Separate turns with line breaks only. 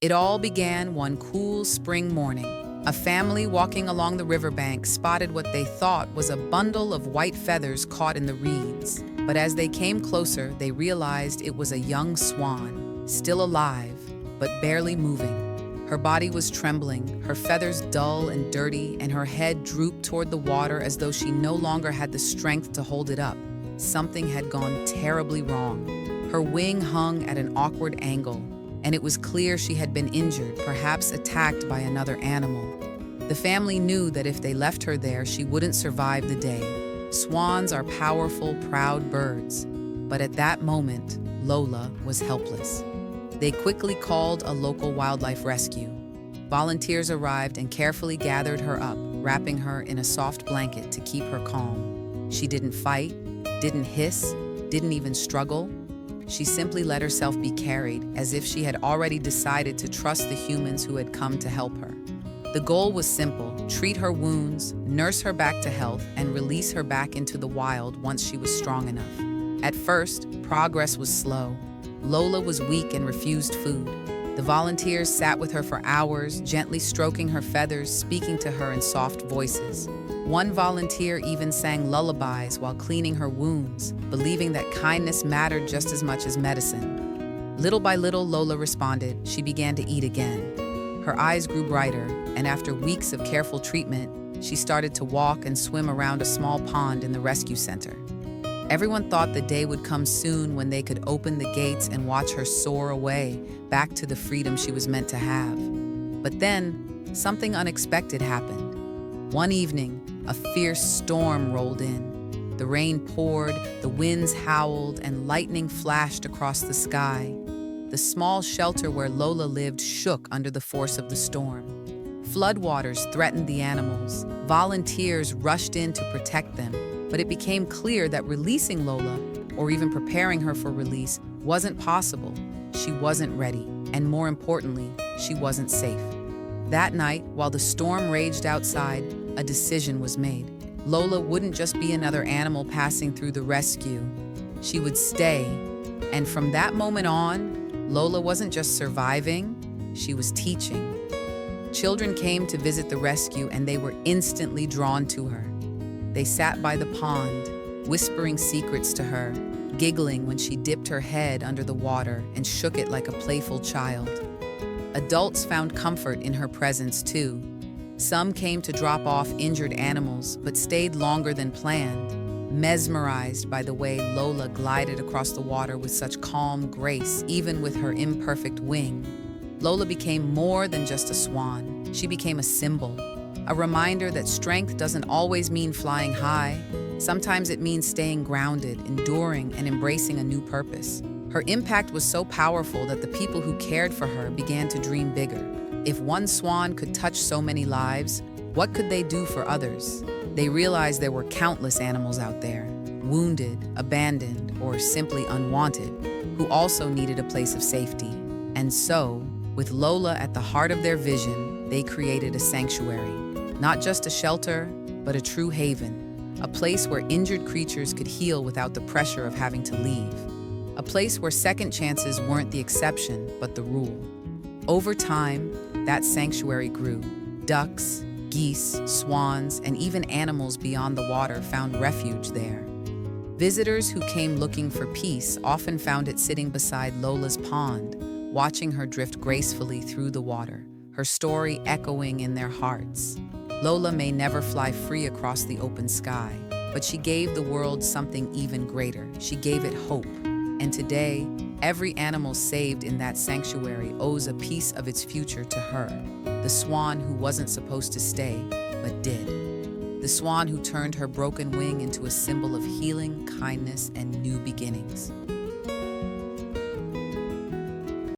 It all began one cool spring morning. A family walking along the riverbank spotted what they thought was a bundle of white feathers caught in the reeds. But as they came closer, they realized it was a young swan, still alive, but barely moving. Her body was trembling, her feathers dull and dirty, and her head drooped toward the water as though she no longer had the strength to hold it up. Something had gone terribly wrong. Her wing hung at an awkward angle, and it was clear she had been injured, perhaps attacked by another animal. The family knew that if they left her there, she wouldn't survive the day. Swans are powerful, proud birds. But at that moment, Lola was helpless. They quickly called a local wildlife rescue. Volunteers arrived and carefully gathered her up, wrapping her in a soft blanket to keep her calm. She didn't fight, didn't hiss, didn't even struggle. She simply let herself be carried, as if she had already decided to trust the humans who had come to help her. The goal was simple: treat her wounds, nurse her back to health, and release her back into the wild once she was strong enough. At first, progress was slow. Lola was weak and refused food. The volunteers sat with her for hours, gently stroking her feathers, speaking to her in soft voices. One volunteer even sang lullabies while cleaning her wounds, believing that kindness mattered just as much as medicine. Little by little, Lola responded. She began to eat again. Her eyes grew brighter, and after weeks of careful treatment, she started to walk and swim around a small pond in the rescue center. Everyone thought the day would come soon when they could open the gates and watch her soar away, back to the freedom she was meant to have. But then, something unexpected happened. One evening, a fierce storm rolled in. The rain poured, the winds howled, and lightning flashed across the sky. The small shelter where Lola lived shook under the force of the storm. Floodwaters threatened the animals. Volunteers rushed in to protect them, but it became clear that releasing Lola, or even preparing her for release, wasn't possible. She wasn't ready, and more importantly, she wasn't safe. That night, while the storm raged outside, a decision was made. Lola wouldn't just be another animal passing through the rescue. She would stay. And from that moment on, Lola wasn't just surviving, she was teaching. Children came to visit the rescue, and they were instantly drawn to her. They sat by the pond, whispering secrets to her, giggling when she dipped her head under the water and shook it like a playful child. Adults found comfort in her presence too. Some came to drop off injured animals, but stayed longer than planned, mesmerized by the way Lola glided across the water with such calm grace, even with her imperfect wing. Lola became more than just a swan. She became a symbol, a reminder that strength doesn't always mean flying high. Sometimes it means staying grounded, enduring, and embracing a new purpose. Her impact was so powerful that the people who cared for her began to dream bigger. If one swan could touch so many lives, what could they do for others? They realized there were countless animals out there, wounded, abandoned, or simply unwanted, who also needed a place of safety. And so, with Lola at the heart of their vision, they created a sanctuary. Not just a shelter, but a true haven. A place where injured creatures could heal without the pressure of having to leave. A place where second chances weren't the exception, but the rule. Over time, that sanctuary grew. Ducks, geese, swans, and even animals beyond the water found refuge there. Visitors who came looking for peace often found it sitting beside Lola's pond, watching her drift gracefully through the water, her story echoing in their hearts. Lola may never fly free across the open sky, but she gave the world something even greater. She gave it hope. And today, every animal saved in that sanctuary owes a piece of its future to her, the swan who wasn't supposed to stay, but did. The swan who turned her broken wing into a symbol of healing, kindness, and new beginnings.